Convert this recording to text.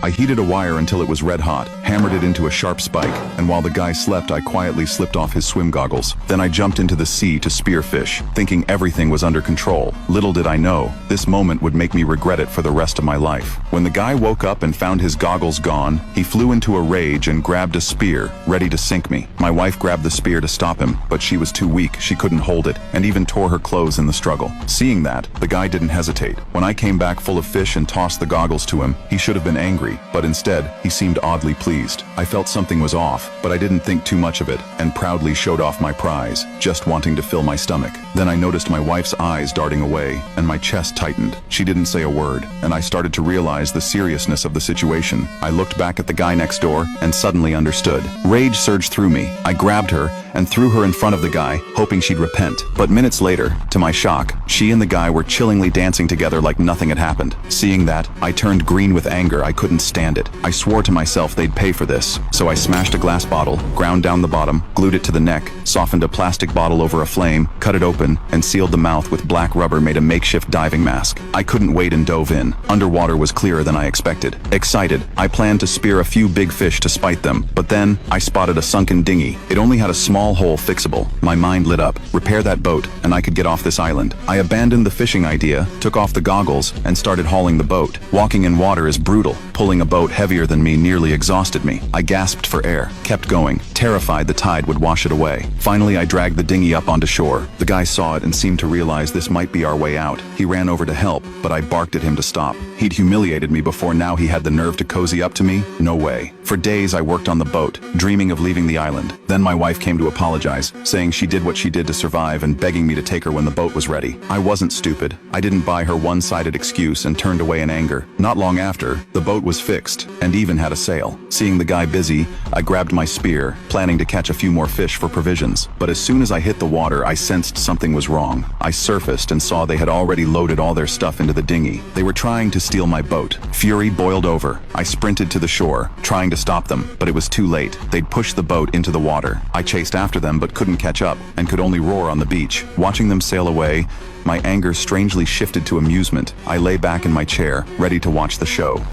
I heated a wire until it was red hot, hammered it into a sharp spike, and while the guy slept, I quietly slipped off his swim goggles. Then I jumped into the sea to spear fish, thinking everything was under control. Little did I know, this moment would make me regret it for the rest of my life. When the guy woke up and found his goggles gone, he flew into a rage and grabbed a spear, ready to sink me. My wife grabbed the spear to stop him, but she was too weak, she couldn't hold it, and even tore her clothes in the struggle. Seeing that, the guy didn't hesitate. When I came back full of fish and tossed the goggles to him, he should have been angry, but instead, he seemed oddly pleased. I felt something was off, but I didn't think too much of it, and proudly showed off my prize, just wanting to fill my stomach. Then I noticed my wife's eyes darting away, and my chest tightened. She didn't say a word, and I started to realize the seriousness of the situation. I looked back at the guy next door, and suddenly understood. Rage surged through me. I grabbed her, and threw her in front of the guy, hoping she'd repent. But minutes later, to my shock, she and the guy were chillingly dancing together like nothing had happened. Seeing that, I turned green with anger. I couldn't stand it. I swore to myself they'd pay for this. So I smashed a glass bottle, ground down the bottom, glued it to the neck, softened a plastic bottle over a flame, cut it open, and sealed the mouth with black rubber made a makeshift diving mask. I couldn't wait and dove in. Underwater was clearer than I expected. Excited, I planned to spear a few big fish to spite them, but then I spotted a sunken dinghy. It only had a small hole fixable. My mind lit up. Repair that boat, and I could get off this island. I abandoned the fishing idea, took off the goggles, and started hauling the boat. Walking in water is brutal. Pulling a boat heavier than me nearly exhausted me. I gasped for air, kept going, terrified the tide would wash it away. Finally, I dragged the dinghy up onto shore. The guy saw it and seemed to realize this might be our way out. He ran over to help, but I barked at him to stop. He'd humiliated me before, now he had the nerve to cozy up to me? No way. For days I worked on the boat, dreaming of leaving the island. Then my wife came to apologize, saying she did what she did to survive and begging me to take her when the boat was ready. I wasn't stupid. I didn't buy her one-sided excuse and turned away in anger. Not long after, the boat was fixed and even had a sail. Seeing the guy busy, I grabbed my spear, planning to catch a few more fish for provisions. But as soon as I hit the water, I sensed something was wrong. I surfaced and saw they had already loaded all their stuff into the dinghy. They were trying to steal my boat. Fury boiled over. I sprinted to the shore, trying to stop them, but it was too late. They'd pushed the boat into the water. I chased after them but couldn't catch up, and could only roar on the beach. Watching them sail away, my anger strangely shifted to amusement. I lay back in my chair, ready to watch the show.